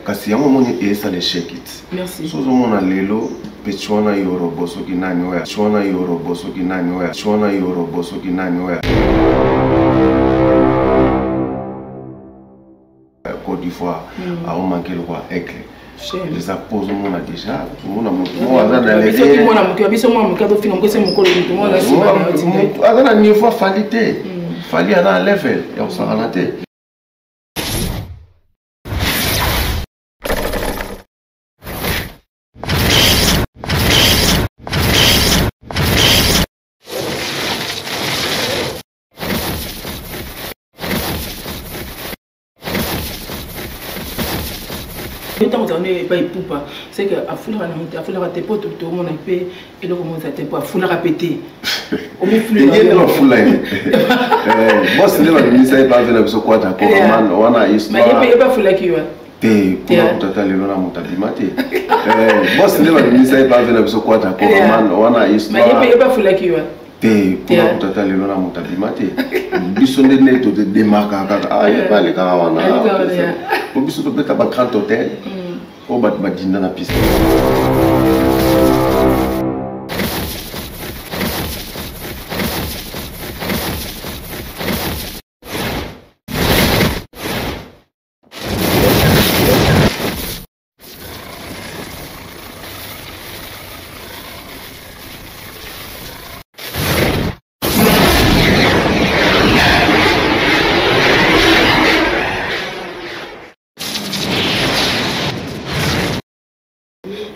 kasi yango moni esa l'échec it. Merci. Sozo mona lelo pechuana yoro boso kinani oya. Chuana yoro boso kinani oya. Chuana yoro boso kinani oya. Côte d'Ivoire a manqué le roi Aigle. Les appose mon a déjà mon a niveau falité fallait à un level et on s'en raté. C'est que à fouler à tes potes tout le monde a fait et le comment ça t'es pas fouler à péter au mieux fouler non fouler moi c'est le ministère pas venir sur quoi d'accord man on a histoire mais il pas fouler qui va te pour tata le na mutabimate moi c'est le ministère pas venir sur quoi d'accord man on a histoire mais il pas fouler qui va te pour tata le na mutabimate biso ndene to démarquer ah il pas les gars wana pour biso to beta ba grand hôtel au bas de la piste.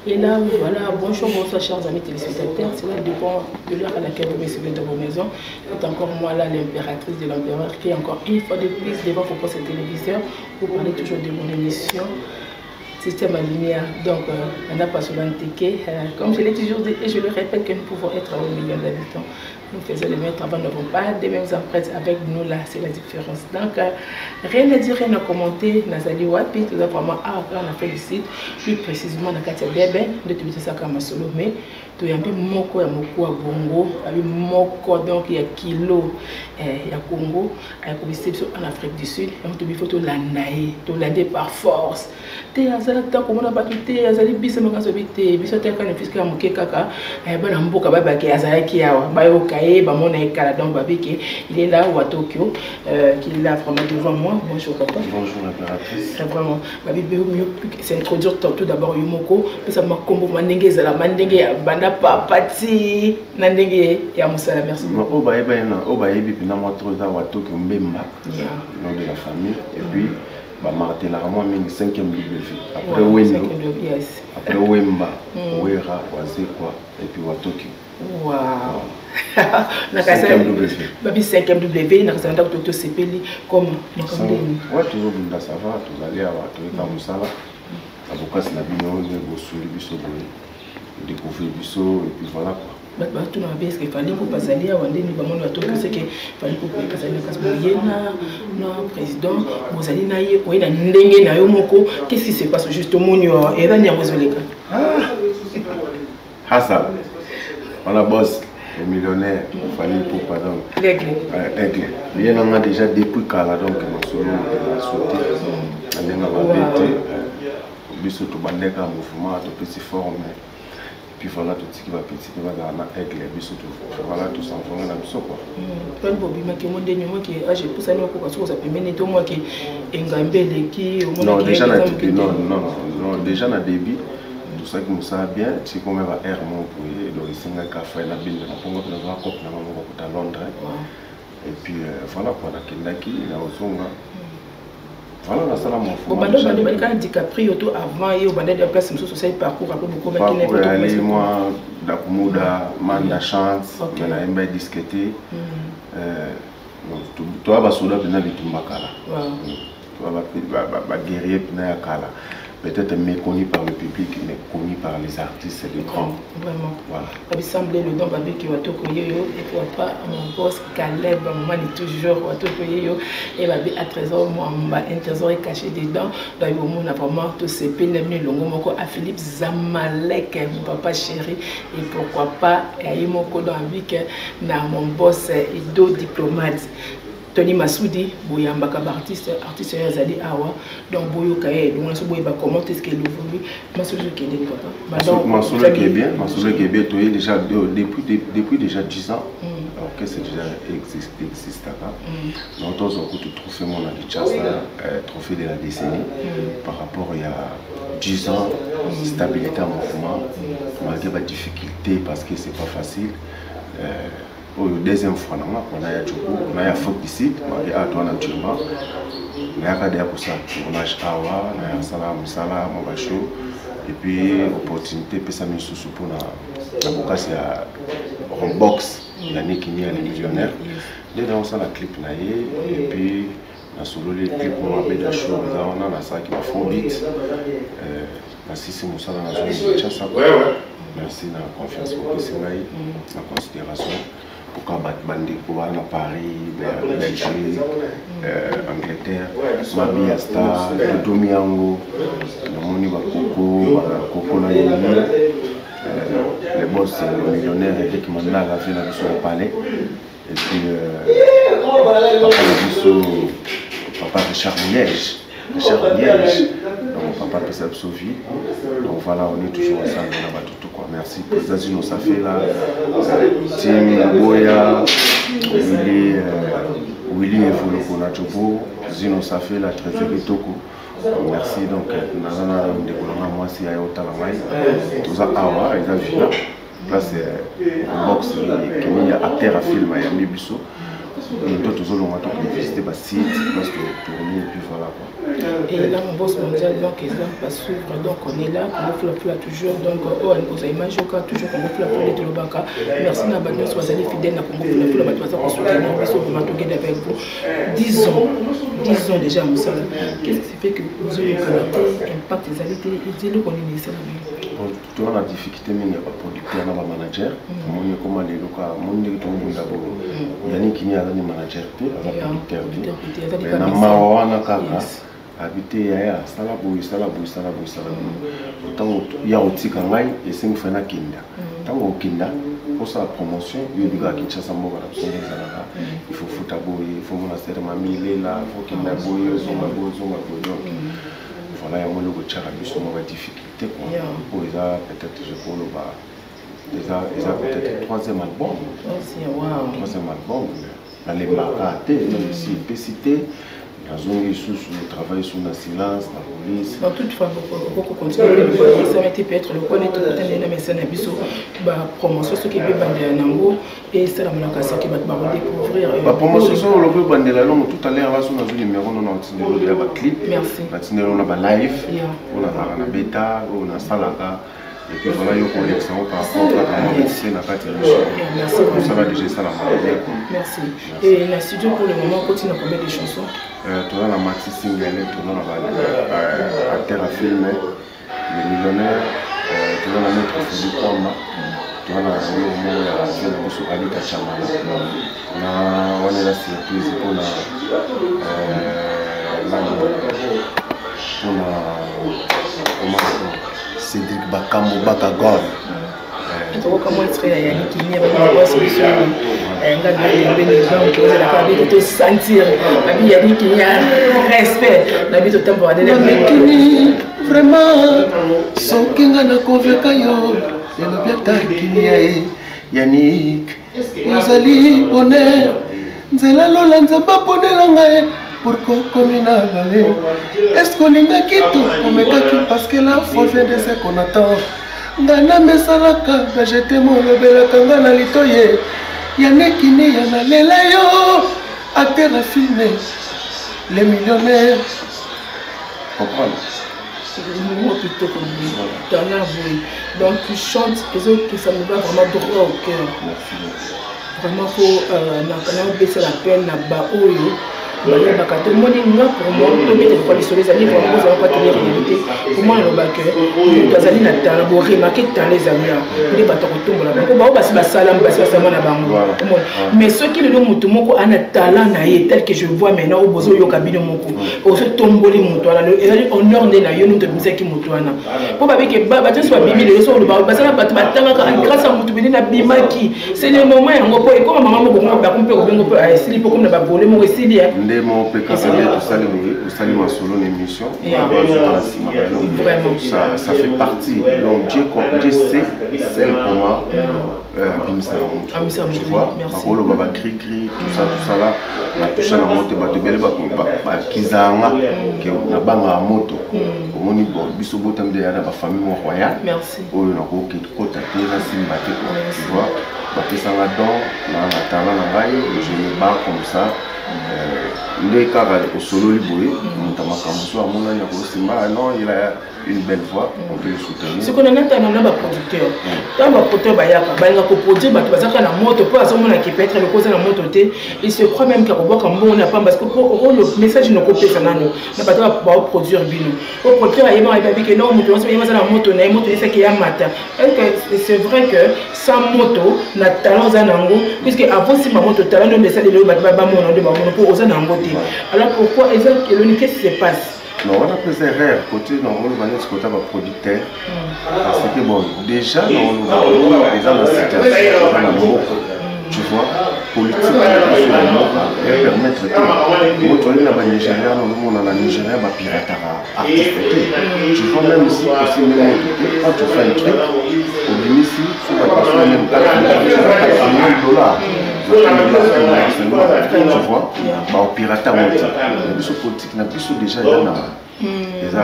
Et là, voilà, bonjour, bonsoir chers amis téléspectateurs, c'est là de l'heure à laquelle vous recevez dans vos maisons. C'est encore moi là, l'impératrice de l'empereur, qui est encore une fois de plus devant vos postes de téléviseur. Vous parlez toujours de mon émission Système à lumière. Donc, on n'a pas souvent ticket. Comme je l'ai toujours dit et je le répète que nous pouvons être à 1 million d'habitants. Nous faisons les mêmes travaux, nous n'avons pas des mêmes empreintes avec nous là, c'est la différence. Donc, rien à dire, rien à commenter. Nazali Wapi, tout ça vraiment, on a fait le site, plus précisément dans Katia Bébé, de tout ça comme solo, mais tout y a un peu moko à Bongo, avec moko, donc il y a kilo, il y a Congo, il y a en Afrique du Sud, donc il faut tout l'anaï, tout l'aider par force. T'es à ça, comme on a battu, t'es à ça, les bis, on a sauvé, bis, t'es quand même fiscal à Moké Kaka, ben en boka, bah, qui a ça, qui a, bah, ok. Il est là ou à Tokyo, qu'il est là vraiment devant moi. Bonjour papa. Bonjour l'impératrice. Vraiment, c'est introduire tout d'abord Yumoko, puis ça m'a combo mandenge zala mandenge banda papati nandenge ya musala. Merci beaucoup. Oba yebi pina moi trop da wa Tokyo mbemba. Nom de la famille et puis bah Martin la moi mingi 5e W. Après Wendo. Après Wemba, Wera, Wazekwa et puis wa Tokyo. Waouh! 5e W, na kasanda kutoto sepeli comme makambeni. Ouais, toujours bunda ça va, tous aller à Toyota Musala. Avocat c'est la bino, je suli biso boy. Découvrir biso et puis voilà quoi. Bah tout na bien ce qu'il fallait pour passer à Wandeni ba mondo atoka c'est que fallait pour passer na kasboyena na président bozali na ye oyena ndenge na yo moko qu'est-ce qui se passe justement yo et là ni ngozoleka. Hassan. On a boss, le millionnaire, famille pour pardon. Aigle. Bien on a déjà depuis Kala donc mon solo a sauté. On est dans la bête. Biso to bandeka mouvement to petit forme. Puis voilà tout ce qui va petit qui va dans la Aigle biso to voilà tout ça on a biso quoi. Pas de problème que mon dernier mois qui a j'ai poussé nous pour ça peut mener tout moi qui engambele qui au moins déjà na non déjà na débit. Tout ça qui nous sert bien, c'est qu'on va air mon pour le singa café la bille de la pongo de la coupe na maman à Londres. Et puis voilà pour la Kendaki na Ozonga. Voilà la salle mon fou. Bon bah quand DiCaprio tout avant et au bandé de place sur ce parcours après beaucoup qui n'est pas aller moi d'Akumuda, Manda chance, on a un disqueté. Toi va souda de Nabitumbakala. Toi va guerrier pina kala. Peut-être méconnu par le public, mais connu par les artistes et les grands. Vraiment. Voilà. Il semblait le don babi qui va tout coller et pour pas mon boss Caleb, maman est toujours tout coller et babi à 13 ans, moi un trésor est caché dedans. Donc il on a vraiment tout ces peines venu longo moko à Philippe Zamalek, mon papa chéri et pourquoi pas et mon co dans la vie que na mon boss et d'autres diplomates. Tony Massoudi, boya mbaka artiste yazali awa donc boyo kaye donc on se boya comment est-ce qu'il évolue Massoudi qui est papa Massoudi qui est bien toi déjà depuis déjà 10 ans que c'est déjà existe là donc tous on trouve trophée mon trophée de la décennie par rapport il y a 10 ans stabilité en mouvement malgré la difficulté parce que c'est pas facile deuxième fois on a un folk ici naturellement on a tournage awa on a salam et puis opportunité pour ça pour la box Yannick Nia les millionnaires déjà on la clip et puis on a solo les clips on a fait show on a ça qui m'a fait vite merci c'est mon salon merci la confiance pour la considération pourquoi Bandi pour aller à Paris, Belgique, Angleterre, Mabia Star, Domiango, Moni Bakoko, Coco les boss, les millionnaires qui m'ont lavé la vie sur le palais. Et puis, Papa Richard Liège. Donc, Papa Pessab Sophie. Donc voilà, on est toujours ensemble là-bas tout quoi. Merci pour ça, nous ça fait là. Tim Boya, Willy Evoloko Nachobo, Zino ça fait la trésorerie Toko. Merci donc Nazana de moi si Ayota Lamai. Tout ça awa, il a vu là. Là c'est un box qui est à terre à film à Mibiso. Et toi, tous les gens qui visité le site, parce que tourner et puis voilà quoi. Et là, mon boss mondial, donc, ils n'ont pas suivre, donc on est là, on fait la plus toujours, donc, on a imagé toujours qu'on fait la plus de l'Obaka. Merci à Badou, soit allé fidèle à Congo, on a fait la plus de soutenir, on va tourner avec vous. 10 ans déjà, vous savez. Qu'est-ce qui fait que vous avez un impact des alités, et dis-le qu'on est ici. Tout le monde a difficulté, mais il n'y a pas de producteur, il n'y a pas de manager. Il y a comment les locaux, il y a qui n'y a pas de manager, il y a pas de producteur. Mais il y a un kaka, habité ya salabu. Autant il y a aussi quand même et c'est une fin à Kinda. Tant au Kinda, pour sa promotion, il y a des gars qui chassent en mort à la il faut foutre à boy, il faut monastère mamie là, il faut qu'il y ait boy, voilà, il y a un peu de difficulté. Pour les a peut-être, je crois, ils ont peut-être troisième album. Troisième album. Dans les marques, ici, PCT, la zone sous le travail sous la silence, la police. Dans toute fois, beaucoup continuent. Ça va être peut-être le connaître tout un élément, mais c'est un biseau. Promotion, ce qui est bandé à Nango, et c'est la menace qui va découvrir. La promotion, c'est le bandé à Nango. Tout à l'heure, on va sur le numéro, on a un clip. Merci. On a un live, on a un bêta, on a un salaka. Et puis voilà, il y a une collection par rapport à la médecine, la télévision. Merci. Ça va déjà ça la maladie. Merci. Et la studio pour le moment continue à combien de chansons? Tout dans la maxi single, tout dans la terre à filmer, les millionnaires, tout dans la mettre au fond du combat, tout dans la vie de Alita Chamala. On est là surprise pour la Cédric Bakambo Bakagol. Comment est-ce qu'il y a une solution? Un gars de te sentir, il y a respect, la vie de temporaire. Mais vraiment, son kinga na convaincu yo, et le bien takinia Yannick, Yazali honneur, Nzela Lola Nzamba ponela ngai. Pourquoi comme il a valé? Est-ce qu'on est quitté? On me quitte parce que la foi vient de ce qu'on attend. Ngana mesalaka, j'étais mon rebelle kangana litoye. Yannick ni yana lela yo, à terre filmé. Les millionnaires. Comprendre. Donc tu chantes les autres qui ça me va vraiment droit au cœur. Vraiment faut baisser la peine na baoyo. Bakato, moi, pour moi, tout le monde sur les amis, pour moi, pas tenir réalité. Pour moi, le bac, les amis n'attendent pas, remarquer dans les amis, les bateaux tombent là. Pour moi, c'est pas salam, c'est pas salam à bango. Mais ceux qui le donnent, tout le monde a un talent tel que je vois maintenant au besoin du cabinet moko. Au se tomber les moutons, le honneur de la yonu de musique qui moutouana. Pour pas que bateau soit bimé, les autres, parce que bateau grâce à moutou bini na bimaki. C'est le moment où on peut, et comme maman on peut essayer pour comme la voler mon récit. Ndemo peut casser tout ça, vous salez ma solo émission. Vraiment. Ça fait partie. Donc Dieu sait celle pour moi. Tu vois, Marolo Baba cri, tout ça là. La touche à la moto, Kizanga, qui est la moto. Au niveau du botam de la famille royale. Merci. Tu vois, je me bats comme ça. Le cas au solo libre, non, il a une belle voix, on peut le soutenir. Ce qu'on a maintenant, on a un producteur. Quand un producteur va produire, la moto, qui peut être le cause de la moto, il se croit même qu'il n'a pas parce que le message ne coupe pas, n'a pas produire bien. Le producteur a dit que non, la moto, c'est vrai que sans moto, la talent puisque avant si ma moto talent de message de alors pourquoi qu'est-ce qui se passe? Non, on a fait des erreurs côté producteur. Parce que bon, déjà, on a dans la situation, tu vois, politique, elle permettre que le Nigeria, va pirater artiste. Tu vois, même si quand tu fais un truc, au limite, si tu vas passer même 4 millions $. Tu vois, au pirata politique, n'a plus déjà ils ont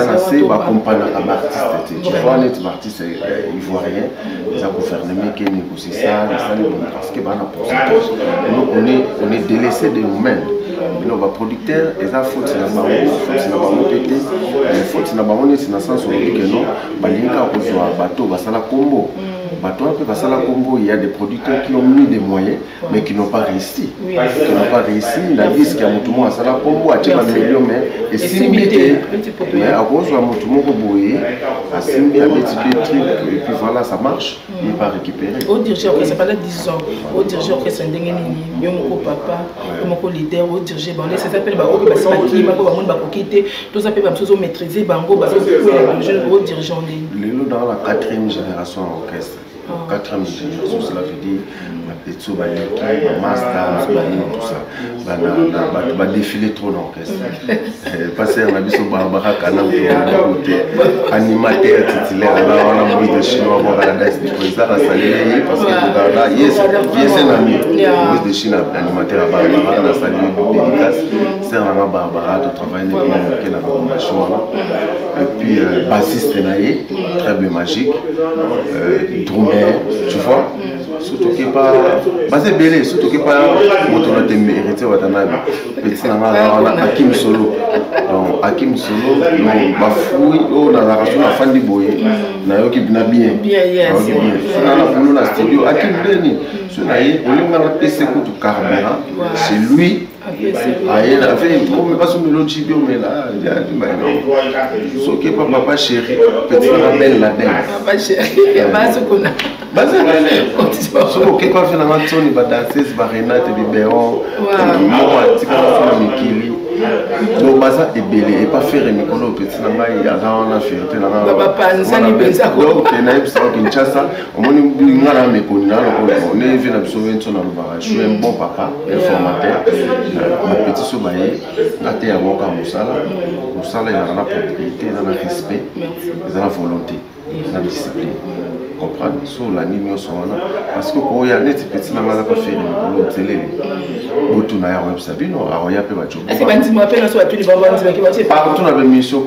assez accompagner un artiste. Tu vois, un artiste ivoirien, ils ont gouvernement qui négocie ça, parce que on est délaissé de nous-mêmes. Les producteurs, ils ont faute dans le sens où il y a des producteurs qui ont mis des moyens, mais qui n'ont pas réussi. La vie, c'est qu'il y a un combo, et si mais à cause de et puis voilà, ça marche, il n'est pas récupéré. Au dirigeant, c'est pas là 10 ans. Au dirigeant, c'est un dingue, mon papa, mon leader, au dirigeant, ça s'appelle tout ça peut maîtriser, au dirigeant. Dans la 4e génération orchestre. 4e génération, cela veut dire Petso, Master, tout ça. Va défiler trop d'orchestre. Passer à la bise au Barbara Canam, animateur titulaire, on a envie de chinois, on va la parce que c'est un ami. De Chine, animateur à Barbara, on a salué dédicace. C'est un Barbara de travailler avec la formation. Et puis, bassiste Naïe, très bien magique. Tu vois, surtout qui pas basé belé, surtout qui pas moto de mérité watanabe petit na Hakim Solo. Donc Hakim Solo non bafoui o na la raison na fandi boye na yo ki bina bien na na studio Hakim Beni sur na ye olinga na PC ko tout carburant c'est lui. Il a fait une promesse, pas sur le lot de mais là, il a dit, ce qui est pas papa chéri, petit belle la denne. Papa chéri, il y a pas ce qu'on a. Basé la denne. Ce qui est pas finalement, il va danser, il va Renate, Biberon, moi, tu vas Mikili. Donc, Baza est belé, et pas faire un micro, petit nanga, il y a un affaire, il y a un affaire. Donc, il y a un affaire, Kinshasa, on est venu à sauver son alvara. Je suis un bon papa, un formateur. Ma petite sobaye, a été à Moka Moussala. Moussala, il y a la propriété, il y a le respect, il y a la volonté, il y a la discipline. Comprendre sur la ligne parce que quand il y a des petits namala pas faire le télé beaucoup na ya web sabino aroya pe ba job c'est banti m'appelle sur tous les bambans qui va se partout na be mission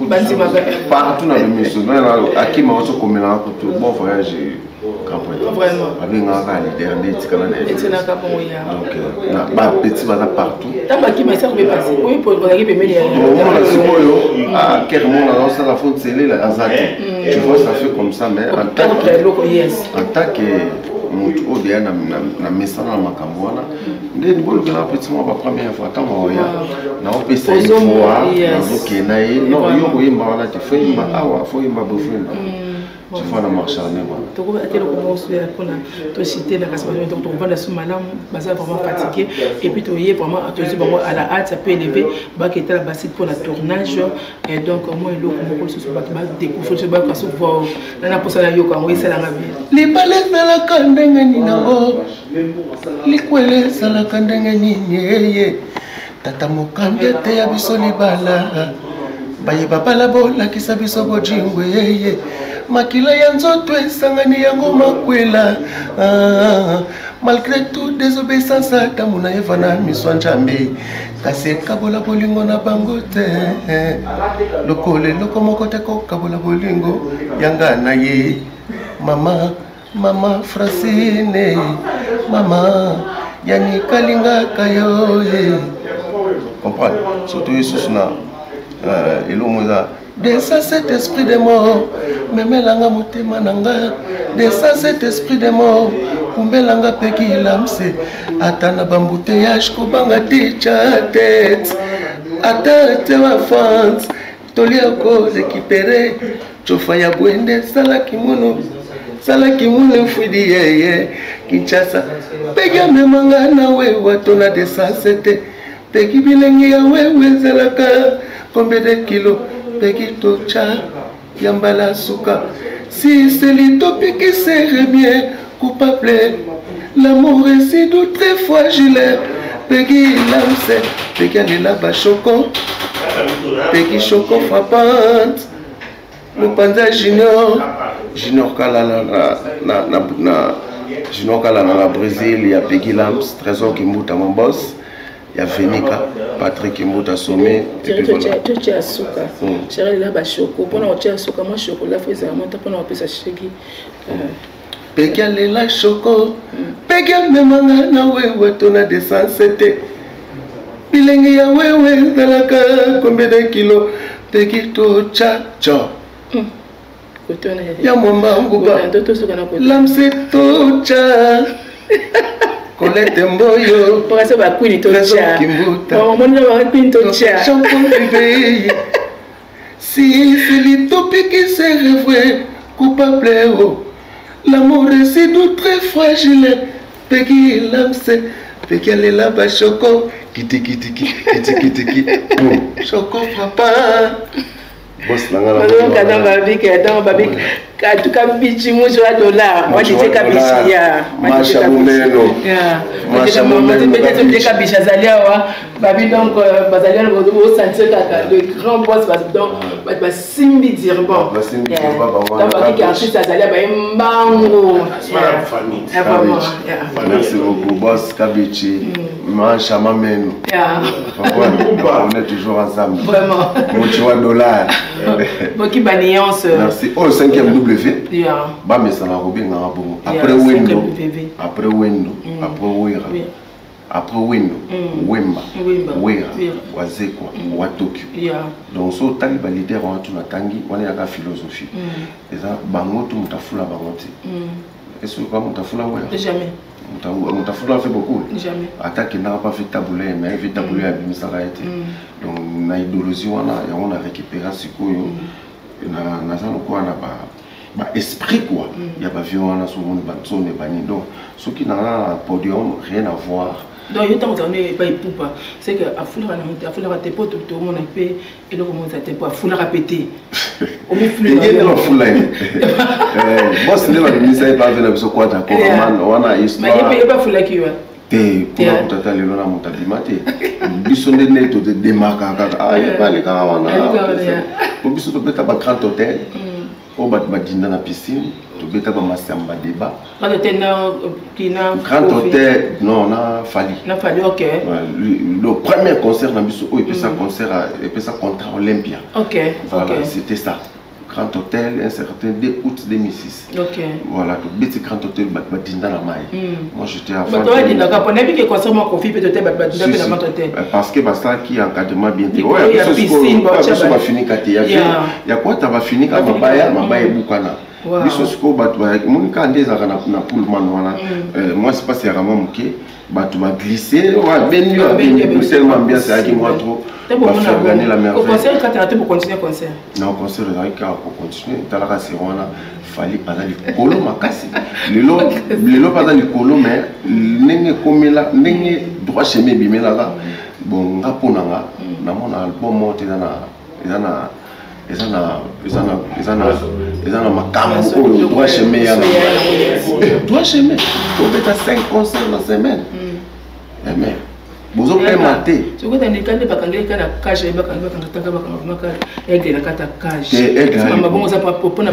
partout na be mission na akima oso komela ko to bon voyage vraiment avec un leader des tikana donc na ba petit bana partout tamba qui m'a ça peut passer oui pour regarder pe meli on la simoyo à quel moment on lance la faute télé la azati tu vois ça fait comme ça mais en tant que mutu o de na mesana na makambo wana ndeni bolo kana petit mo ba première fois tant mo ya na o pesa une fois na zoke na ye non yo ko yimba wana te fo yimba awa fo yimba bo fo tu vois na marché en moi tu vois à quel moment on se fait pour te citer la casse donc tu vas sous malam basé vraiment fatigué et puis tu es vraiment à la hâte ça peut élever bah qui était la basse pour la tournage et donc moi et l'autre mon se bat découvrir ce bas parce que voir na pour ça la yo quand oui c'est la vie les balais na la kandenga ni na o les kwele ça la kandenga ni ye tata mokande te ya biso libala baye papa la bola ki sabiso bojingwe ye makila ya nzoto esangani yango makwela malgré tout désobéissance adamu na eva na miso njambe kasi ekabola bolingo na bango te lokole loko moko te kokabola bolingo yanga na ye mama Francine mama yani kalingaka yo ye comprendre surtout yesus na elo moza de ça cet esprit de mort memelanga motema nanga de ça cet esprit de mort kumbelanga peki lamse atana bambouteillage kobanga ticha tête atate wa France tolia ko récupérer chofa ya bwende sala kimono fudi yeye Kinshasa peki memanga na we watona de ça c'était peki bilengi ya wewe zelaka combien de kilos peki tocha yambala suka si c'est l'utopie qui serait bien coupable l'amour est si doux très fragile peki lamse peki alela bachoko peki choco frappante Lupanza junior kala na Brésil il y a Peggy Lams Trésor Kimbuta mon boss il y a Venica Patrick Kimbuta Sommet tu as suka chérie là ba choco pour na tu as suka moi chocolat faut ça monter pour na pesa cheki Peggy alela choco Peggy memanga na wewe tona descente bilengi ya wewe dalaka combien de kilos Peggy tocha cho ya mwamba nguba lamse tocha Colette mboyo pour ba kwini tocha mona ba kwini tocha si c'est l'utopie qui s'est rêvé coupable l'amour est si doux très fragile Peggy lamse Peggy alela ba choco kiti choco papa boss nanga na babi tu kabichi muzo ya dollar moi disais kabichi ya masha muneno masha muneno peut-être que kabichi azalia wa babi donc bazalia au sentir le grand boss donc ba simbi dire bon donc babi artiste azalia ba mbango merci beaucoup boss kabichi masha muneno on est toujours ensemble vraiment mucho dollar beaucoup baniance merci oh 5e W ba mesana ko benga bongo après window wemba wera wazekwa wa Tokyo donc so tali ba leader wa tuna tangi wana ya philosophie eza bango tu mutafula bango ti est-ce que mutafula wera jamais mutafula fait beaucoup jamais attaque n'a pas fait tabouler mais fait tabouler à bimisaka été donc na idéologie wana ya on a récupéré sikoyo na ça quoi na ba esprit quoi il y a pas violence sur monde banzone bani donc ce qui n'a podium rien à voir donc il y a tant d'années pas poupa c'est que à foulera tes potes tout le monde et le comment ça t'es pas foulera péter au mieux il y a le foulera boss ne va pas pas venir sur quoi d'accord on a histoire mais il y a pas foulera qui va te pour tata le na mutabimate biso ndene to de démarquer ah il pas les gars wana pour biso to beta ba grand hôtel au bat badinda na piscine to beta ba masamba débat grand hôtel non na fali OK le premier concert na biso et puis ça concert et puis ça contre Olympia OK voilà c'était ça Grand Hôtel, un certain 2 août 2006. Ok. Voilà, tout petit Grand Hôtel, Badinda la maille. Moi j'étais à fond. Parce que ça qui encadrement bien. Ouais, il y a piscine, il y a quoi tu vas finir quand il y a quoi tu vas finir quand mabaya bukana. biso siko bato monika nde ezaka na pullman wana moi c'est pas c'est vraiment moké bato ba glisser wa benni tellement ambiance yaki moi trop ba faire gagner la merveille concert quand tu as pour continuer concert non concert pour continuer talaka c'est wana fali pas dans likolo makasi lelo pas dans likolo mais ndenge komela ndenge droit chemin bimela bon nga pona nga na mon album monte ils en makambo oyo droit chemin ya droit chemin on fait 5 concerts la semaine mais vous avez maté tu vois dans les cas de bakangé kana cage bakangé bakangé aigle na kata cage mama bon ça pour toi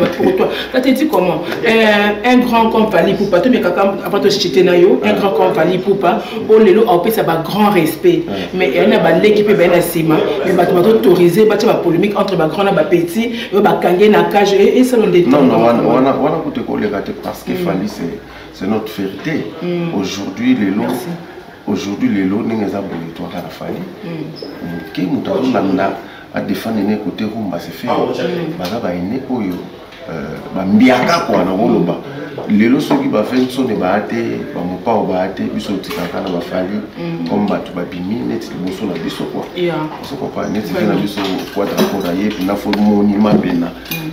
là tu dis comment un grand comme Fally Ipupa to bekaka après to chité na yo un grand comme Fally Ipupa o lelo a ça ba grand respect mais il y a ba l'équipe ben na sima mais ba autorisé ba ba polémique entre ba grand et ba petit yo bakangé na cage et ça des non on a côté collègue parce que Fally c'est notre fierté aujourd'hui les lots n'est pas bon toi à la Fally qui nous landa à défendre les côtés rumba c'est fait baza ba ine oyo ba mbiaka kwa na roloba les lots ceux qui ba faire sont des baate ba mopa o baate biso tikaka na ba Fally comme batu ba bimi net liboso na biso quoi ça quoi net na biso quoi d'accord aye na fo monument bena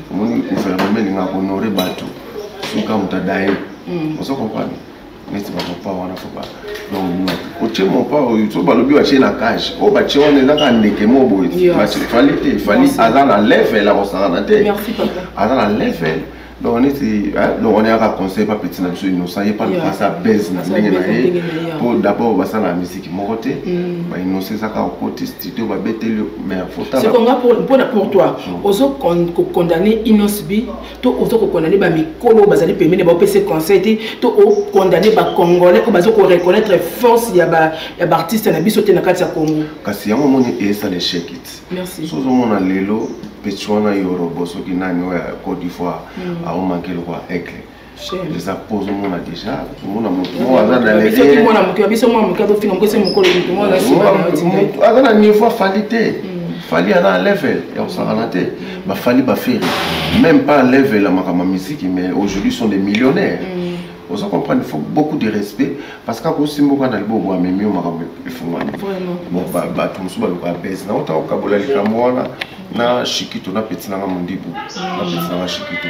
moni gouvernement linga honorer batu suka mutadae ça comprendre mais c'est pas wana faut pas donc oche mon pas to balobi wa chena cage o ba chone na ka ndeke mo boy ba Fally ala na level la rosana te merci papa ala na level donc on est à conseil pas petit na biso innocent y pas de passer à baise na ndenge na pour d'abord ba ça la musique mon côté ba innocent ça ka côté studio ba beteli mais faut ta c'est qu'on a pour toi ozo condamner Inosbi to ozo condamner ba mikolo bazali permis ba PC conseil to condamner ba congolais ko bazo ko reconnaître force ya ba artiste na biso te na kati ya Congo kasi yango moni et ça les shake it merci sozo mona lelo Petchwana Yorobo soki nani wa Côte d'Ivoire a manqué le roi aigle les appose on a déjà on a monté niveau Fally à un level et on s'en raté bah Fally ba faire même pas level la ma musique mais aujourd'hui sont des millionnaires. On se comprend, il faut beaucoup de respect parce qu'à cause de mon canal, bon, mais mieux, il faut vraiment. Bon, bah, tout le monde va baisser. Na autant au Kabola, les Camerounais, na Chiquito, na petit na Mondibu, na petit na Chiquito.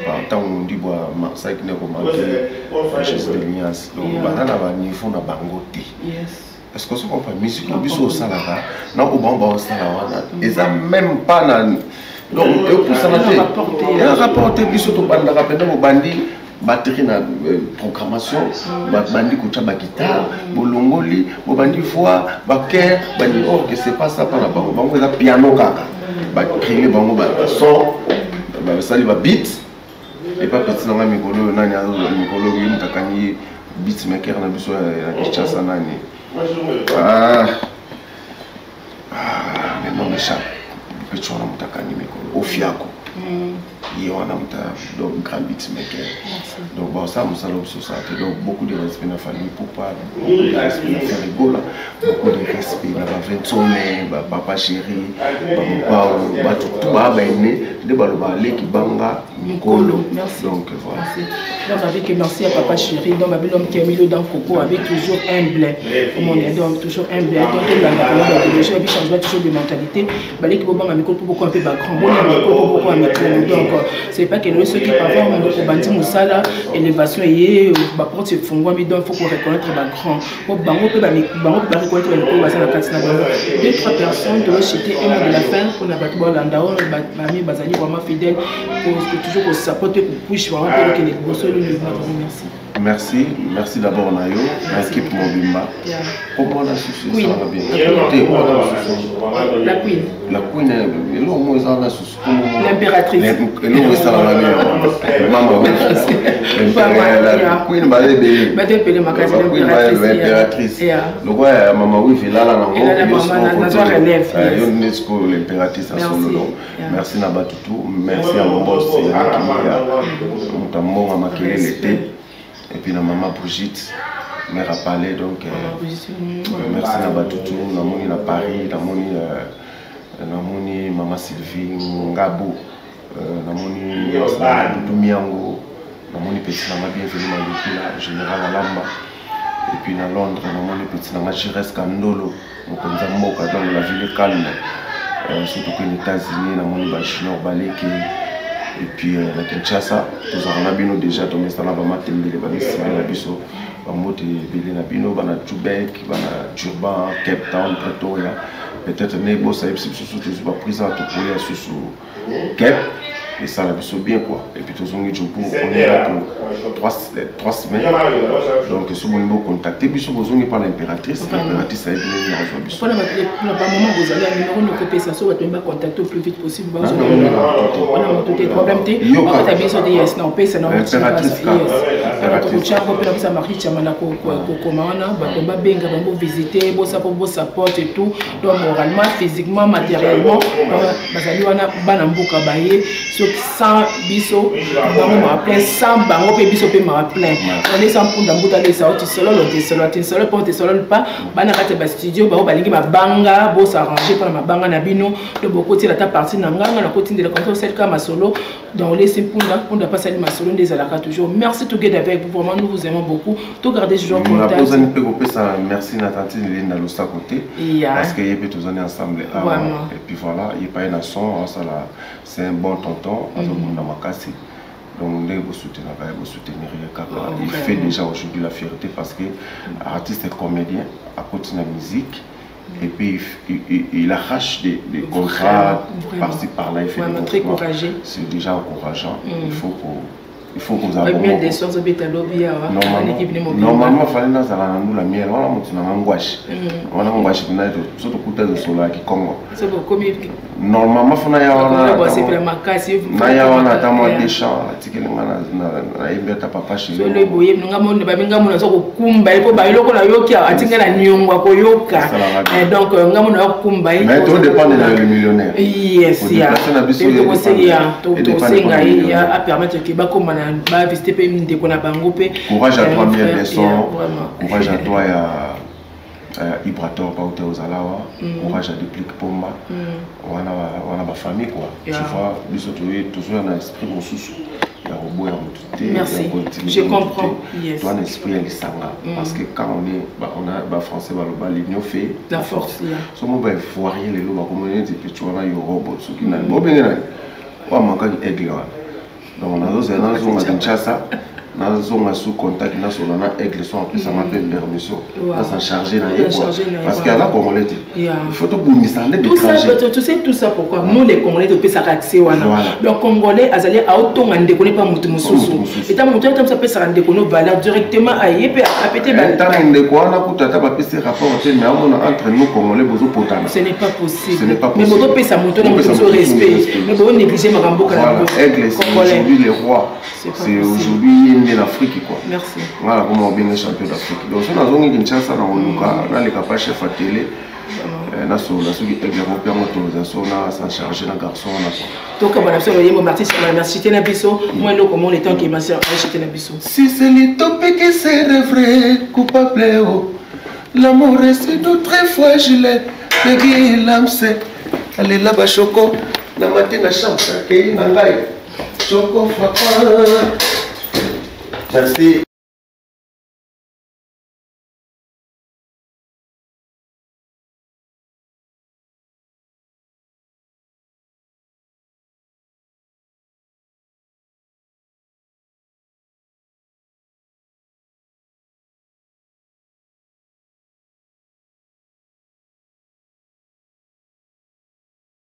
Bah, tant Mondibu à Marseille qui n'est pas manqué, chez Elias. Donc, bah, là, là, il faut na Bangote. Est-ce qu'on se comprend? Musique, au biso au Salara, na au Bamba au Salara, et ça même pas na. Donc, et pour ça, il y a un rapport de biso au Banda, rapidement au Bandi. Batterie na programmation bandi kucha ba guitare bolongoli bandi voix ba chœur bandi que c'est pas ça pas la bango la piano kaka ba créer bango ba son ba sali ba beat et pas petit na mikolo nani mikolo yi mutakani beat maker na biso ya Kinshasa nani mais non mais ça petit na mutakani mikolo ofiako il y a un grand beatmaker. Donc, bon, ça, nous allons société. Donc, beaucoup de respect dans la famille Ipupa, beaucoup de respect dans la famille Gola, beaucoup de respect dans la Ventone, Papa Chéri, Papa, tout va bien, de Balobale qui banga, Mikolo. Merci. Donc, voilà. Donc, avec merci à Papa Chéri, donc, avec l'homme qui a mis le dans Coco, avec toujours humble. Donc, toujours humble. Donc, il y a toujours de mentalité. Balé qui banga, Mikolo, pour beaucoup un peu grand. Donc, c'est pas que nous, ceux qui parlent, on bâtit Moussala, élévation et bah pour se fondre, mais donc il faut qu'on reconnaisse les grands. Pour bango peut reconnaître les grands, ça la casse là. 2-3 personnes doivent jeter un mot de la fin pour la battre Landao, Mami Bazali vraiment fidèle pour toujours qu'on s'apporte pour push vraiment pour que les bosses le merci. Merci d'abord Nayo, l'équipe Mobimba. Comment la souci ça va bien? La Queen. La Queen est là au moins ça la souci. L'impératrice. Et là ça va bien. Maman. La Queen va aller. Va t'appeler ma case l'impératrice. Donc ouais maman oui fait là na relève. UNESCO l'impératrice à solo long. Merci Nabatutu, merci à mon boss qui a mon maquillé l'été. Et puis la maman Brigitte, mère a parlé donc merci à Batutu, la moni à Paris, la moni maman Sylvie, Ngabou, namoni Dudu Miango, namoni petit nanga bienvenue Malukila, général Alamba. Et puis à Londres, namoni petit nanga Jires Kandolo, mokonza mboka dans la ville calme. Surtout que les États-Unis, namoni Bachinor Baleke. Et puis la Kinshasa, tous en abino déjà, donc c'est là vraiment tembele, bani sibé la biso, bamote belé na bino, bana Québec, bana Durban, Cape Town, Pretoria. Peut-être nebo ça est sous tous pas pris à tout pour aller sous Cape. Et ça la biso bien quoi. Et puis tous on est là pour 3 semaines. Donc si vous voulez contacter, biso vous on par l'impératrice, l'impératrice a été reçue biso. Pour le moment vous allez à numéro de copie ça soit tu vas contacter au plus vite possible. On a tout est problème té. On va taper sur des yes non paye ça non. Impératrice car. Impératrice. Tu as copié ça marche chamana ko commande, ba benga ba visiter, bo ça pour bo support et tout. Donc moralement, physiquement, matériellement, bazali wana bana mboka baye sans biso bango ma plein sans bango pe biso pe ma plein on est sans pour d'ambuta les sauti solo le solo pour te solo pas bana kate ba studio ba balingi ba banga bo s'arranger pour ma banga na bino de beaucoup tira ta partie na nganga na côté de la concert celle comme solo donc les pour pas salir ma solo des alaka toujours merci to get avec vous vraiment nous vous aimons beaucoup tout garder toujours contact on a posé un peu copier ça merci Nathalie Lina lo sa côté parce que y peut tous on ensemble et puis voilà il pas une son ça là c'est un bon tonton donc vous soutenir il fait déjà aujourd'hui la fierté parce que l'artiste est comédien à côté de la musique et puis il arrache des contrats par-ci par-là, il fait des contrats. C'est déjà encourageant. Il faut que vous ayez des choses au normalement, il fallait nous aller la mienne. Voilà, on a un gouache. On a un gouache qui n'a surtout côté de Sola qui Congo. C'est bon, comme normalement, il faut que nous ayons des champs. Papa chez nous. Donc, mais tout dépend de la millionnaire. Yes, il y a courage à toi, bien leçon. Courage à toi, Ibrator, Paote Ozalawa. Courage à Duplique Pomba. On a ma famille, quoi. Tu vois, toujours un esprit mon sous. Merci, je comprends. Yes. Toi, un esprit à l'Isanga. Parce que quand on a français, l'union fait la force. Si on va voir les lois, comme on dit, tu vois, il y a un robot. Ce qui n'a pas bien. On a manqué d'aigle. Donc, on a deux ans, on a Kinshasa. On a sous contact, on a aigle, en plus, ça m'appelle permission. On a chargé parce qu'il y a là, comme on l'a dit. Il faut tout pour misaler des trajets. Tu sais tout ça pourquoi nous, les Congolais, on peut s'accéder. Donc, Congolais, Azali, à autant, on ne déconne pas Moutoussou. Et tant que ça peut se rendre valeur directement à Yépe, à péter la tant qu'on déconne, on a un rapport entre nous, Congolais, besoin de ce n'est pas possible. Mais on peut s'amonter dans le respect. Mais on négliger ma rambo. Aigle, c'est aujourd'hui les rois. C'est aujourd'hui l'Afrique quoi. Merci. Voilà comment on bien les champions d'Afrique. Donc on a zongi Kinshasa na le capable chef à télé. Na so la so qui également permet autorisation na s'en charger na garçon na quoi. Donc on a fait le artiste merci na biso. Moi le comment les temps qui m'a acheté na biso. Si c'est l'utopique qui c'est vrai coupable l'amour reste tout très fragile. Bébé l'âme c'est allez là-bas choco na matin na chance que na ngai choco frappa. Merci.